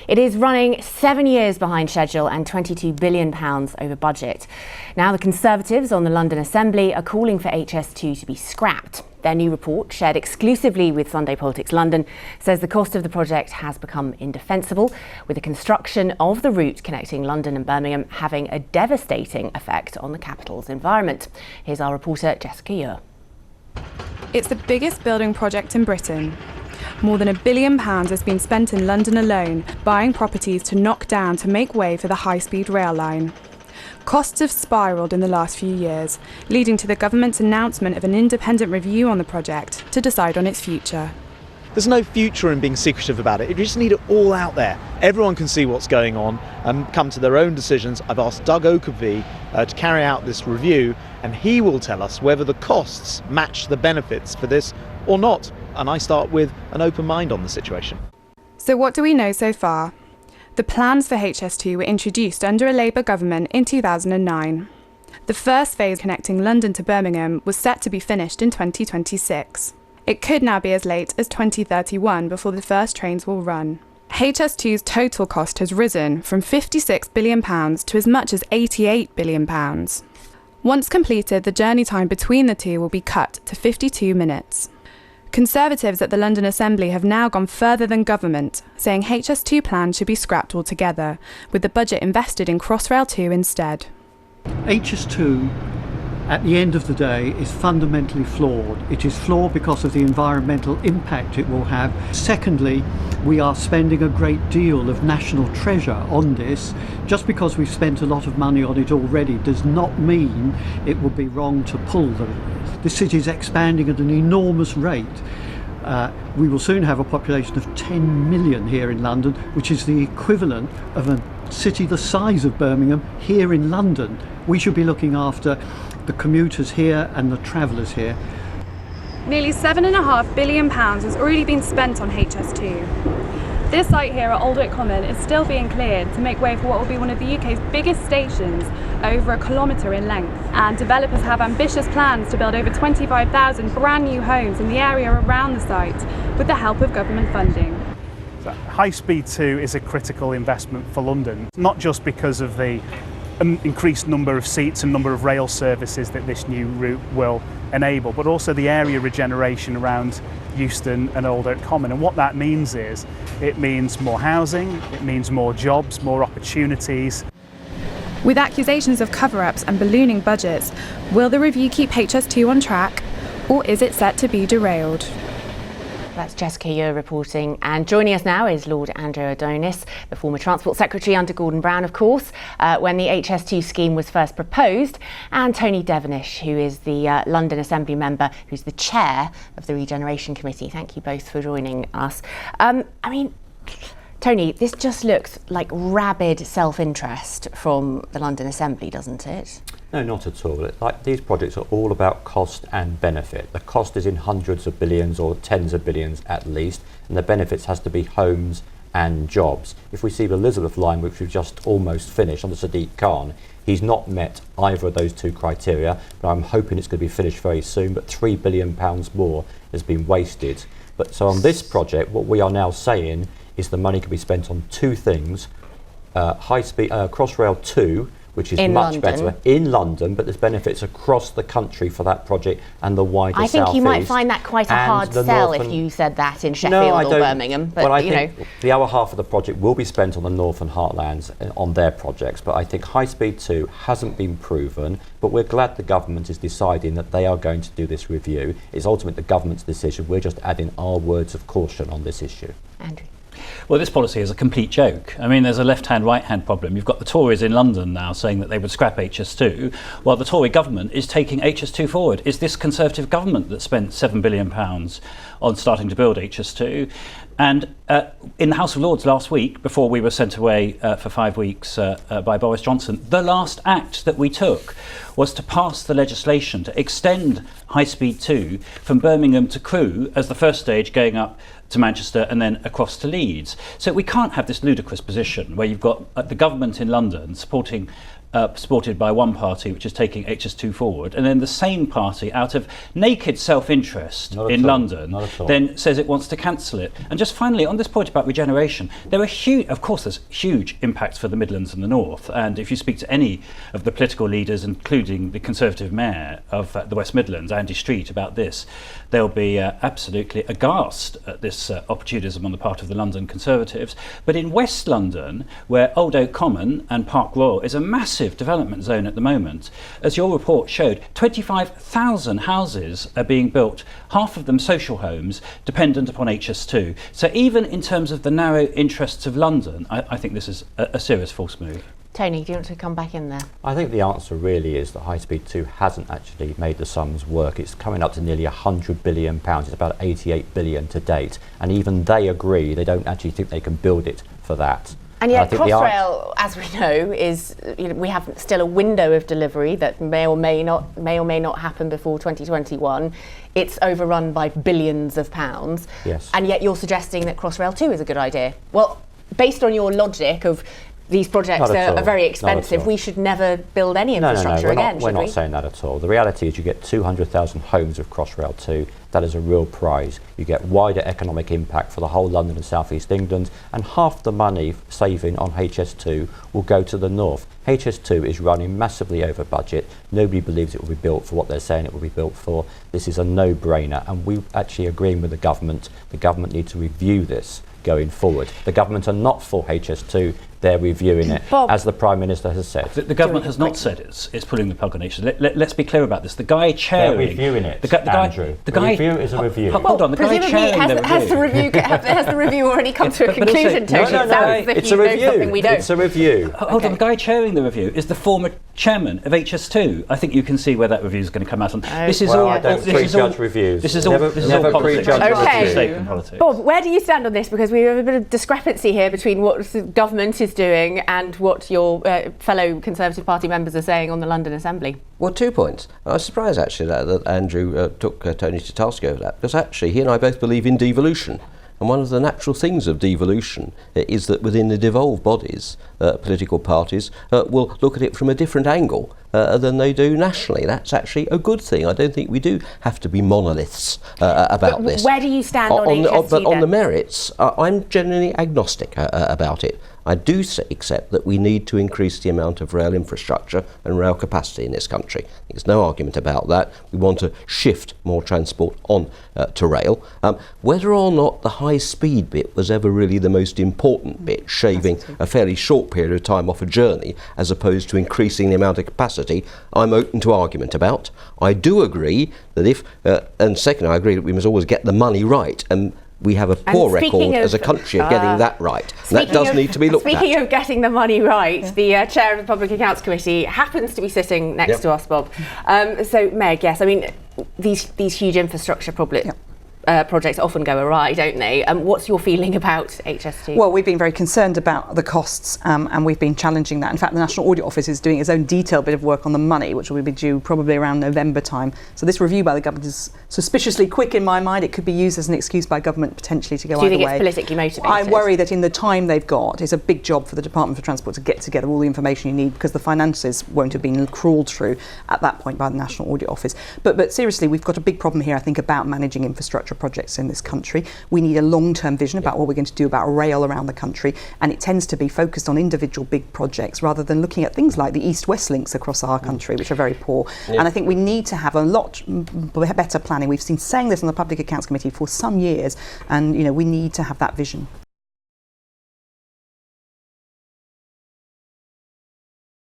It is running 7 years behind schedule and £22 billion over budget. Now the Conservatives on the London Assembly are calling for HS2 to be scrapped. Their new report, shared exclusively with Sunday Politics London, says the cost of the project has become indefensible, with the construction of the route connecting London and Birmingham having a devastating effect on the capital's environment. Here's our reporter Jessica Ure. It's the biggest building project in Britain. More than £1 billion has been spent in London alone, buying properties to knock down to make way for the high-speed rail line. Costs have spiralled in the last few years, leading to the government's announcement of an independent review on the project to decide on its future. There's no future in being secretive about it. You just need it all out there. Everyone can see what's going on and come to their own decisions. I've asked Doug Oakerby to carry out this review, and he will tell us whether the costs match the benefits for this or not. And I start with an open mind on the situation. So what do we know so far? The plans for HS2 were introduced under a Labour government in 2009. The first phase connecting London to Birmingham was set to be finished in 2026. It could now be as late as 2031 before the first trains will run. HS2's total cost has risen from £56 billion to as much as £88 billion. Once completed, the journey time between the two will be cut to 52 minutes. Conservatives at the London Assembly have now gone further than government, saying HS2 plans should be scrapped altogether, with the budget invested in Crossrail 2 instead. HS2, at the end of the day, is fundamentally flawed. It is flawed because of the environmental impact it will have. Secondly, we are spending a great deal of national treasure on this. Just because we've spent a lot of money on it already does not mean it would be wrong to pull them. The city is expanding at an enormous rate. We will soon have a population of 10 million here in London, which is the equivalent of a city the size of Birmingham here in London. We should be looking after the commuters here and the travellers here. Nearly £7.5 billion has already been spent on HS2. This site here at Aldwick Common is still being cleared to make way for what will be one of the UK's biggest stations, over 1 kilometre in length. And developers have ambitious plans to build over 25,000 brand new homes in the area around the site with the help of government funding. High Speed 2 is a critical investment for London, not just because of the increased number of seats and number of rail services that this new route will enable, but also the area regeneration around Euston and Aldwick Common. And what that means is, it means more housing, it means more jobs, more opportunities. With accusations of cover-ups and ballooning budgets, will the review keep HS2 on track, or is it set to be derailed? That's Jessica Ure reporting, and joining us now is Lord Andrew Adonis, the former Transport Secretary under Gordon Brown, of course, when the HS2 scheme was first proposed, and Tony Devenish, who is the London Assembly member, who's the chair of the Regeneration Committee. Thank you both for joining us. Tony, this just looks like rabid self-interest from the London Assembly, doesn't it? No, not at all. These projects are all about cost and benefit. The cost is in hundreds of billions or tens of billions at least, and the benefits has to be homes and jobs. If we see the Elizabeth line, which we've just almost finished on the Sadiq Khan, he's not met either of those two criteria, but I'm hoping it's going to be finished very soon, but £3 billion more has been wasted. But so on this project, what we are now saying is the money can be spent on two things: high speed Crossrail 2, which is much better in London, but there's benefits across the country for that project and the wider South East. I think you might find that quite a hard sell if you said that in Sheffield or Birmingham. But I think the other half of the project will be spent on the North and Heartlands on their projects. But I think High Speed 2 hasn't been proven, but we're glad the government is deciding that they are going to do this review. It's ultimately the government's decision. We're just adding our words of caution on this issue. Andrew. Well, this policy is a complete joke. I mean, there's a left-hand, right-hand problem. You've got the Tories in London now saying that they would scrap HS2, while the Tory government is taking HS2 forward. It's this Conservative government that spent £7 billion on starting to build HS2. And in the House of Lords last week, before we were sent away for 5 weeks by Boris Johnson, the last act that we took was to pass the legislation to extend High Speed 2 from Birmingham to Crewe as the first stage, going up to Manchester and then across to Leeds. So we can't have this ludicrous position where you've got the government in London supporting supported by one party which is taking HS2 forward, and then the same party, out of naked self-interest in London, then says it wants to cancel it. And just finally, on this point about regeneration, there are there's huge impacts for the Midlands and the North, and if you speak to any of the political leaders, including the Conservative Mayor of the West Midlands, Andy Street, about this, they'll be absolutely aghast at this opportunism on the part of the London Conservatives. But in West London, where Old Oak Common and Park Royal is a massive development zone at the moment, as your report showed, 25,000 houses are being built, half of them social homes, dependent upon HS2. So even in terms of the narrow interests of London, I think this is a serious false move. Tony, do you want to come back in there? I think the answer really is that High Speed 2 hasn't actually made the sums work. It's coming up to nearly £100 billion. It's about 88 billion to date. And even they agree they don't actually think they can build it for that. And yet Crossrail, as we know, is we have still a window of delivery that may or may not happen before 2021. It's overrun by billions of pounds. Yes. And yet you're suggesting that Crossrail 2 is a good idea. Well, based on your logic of these projects are very expensive, we should never build any infrastructure again, we're not saying that at all. The reality is you get 200,000 homes of Crossrail 2. That is a real prize. You get wider economic impact for the whole London and South East England, and half the money saving on HS2 will go to the north. HS2 is running massively over budget. Nobody believes it will be built for what they're saying it will be built for. This is a no-brainer, and we actually agreeing with the government. The government needs to review this going forward. The government are not for HS2, they're reviewing it, Bob, as the Prime Minister has said. The government has not said it's pulling the plug on HS2. Let's be clear about this. The guy chairing... They're reviewing it, Andrew. The review is a review. Hold on, the guy chairing has the review already come to a conclusion, Tony? No, it's a review. It's a review. Hold on, the guy chairing the review is the former chairman of HS2. I think you can see where that review is going to come out on. This is all... I don't prejudge reviews. This is all politics. Okay. Bob, where do you stand on this? Because we have a bit of discrepancy here between what the government is doing and what your fellow Conservative Party members are saying on the London Assembly. Well, 2 points. I was surprised actually that Andrew took Tony to task over that, because actually he and I both believe in devolution. And one of the natural things of devolution is that within the devolved bodies, political parties will look at it from a different angle than they do nationally. That's actually a good thing. I don't think we do have to be monoliths about this. Where do you stand on HS2 But on the merits, I'm generally agnostic about it. I do accept that we need to increase the amount of rail infrastructure and rail capacity in this country. There's no argument about that. We want to shift more transport on to rail. Whether or not the high-speed bit was ever really the most important bit, shaving a fairly short period of time off a journey as opposed to increasing the amount of capacity, I'm open to argument about. I do agree that and second, I agree that we must always get the money right. And we have a poor record as a country of getting that right. And that does need to be looked at. Speaking of getting the money right, the chair of the Public Accounts Committee happens to be sitting next to us, Bob. So, Meg, yes, I mean, these huge infrastructure projects often go awry, don't they? What's your feeling about HS2? Well, we've been very concerned about the costs and we've been challenging that. In fact, the National Audit Office is doing its own detailed bit of work on the money, which will be due probably around November time. So this review by the government is suspiciously quick in my mind. It could be used as an excuse by government potentially to go either way. Do you think it's politically motivated? I worry that in the time they've got, it's a big job for the Department for Transport to get together all the information you need, because the finances won't have been crawled through at that point by the National Audit Office. But seriously, we've got a big problem here, I think, about managing infrastructure projects in this country. We need a long-term vision about what we're going to do about rail around the country, and it tends to be focused on individual big projects rather than looking at things like the East-West links across our country, which are very poor. And I think we need to have a lot better planning. We've been saying this on the Public Accounts Committee for some years, and we need to have that vision.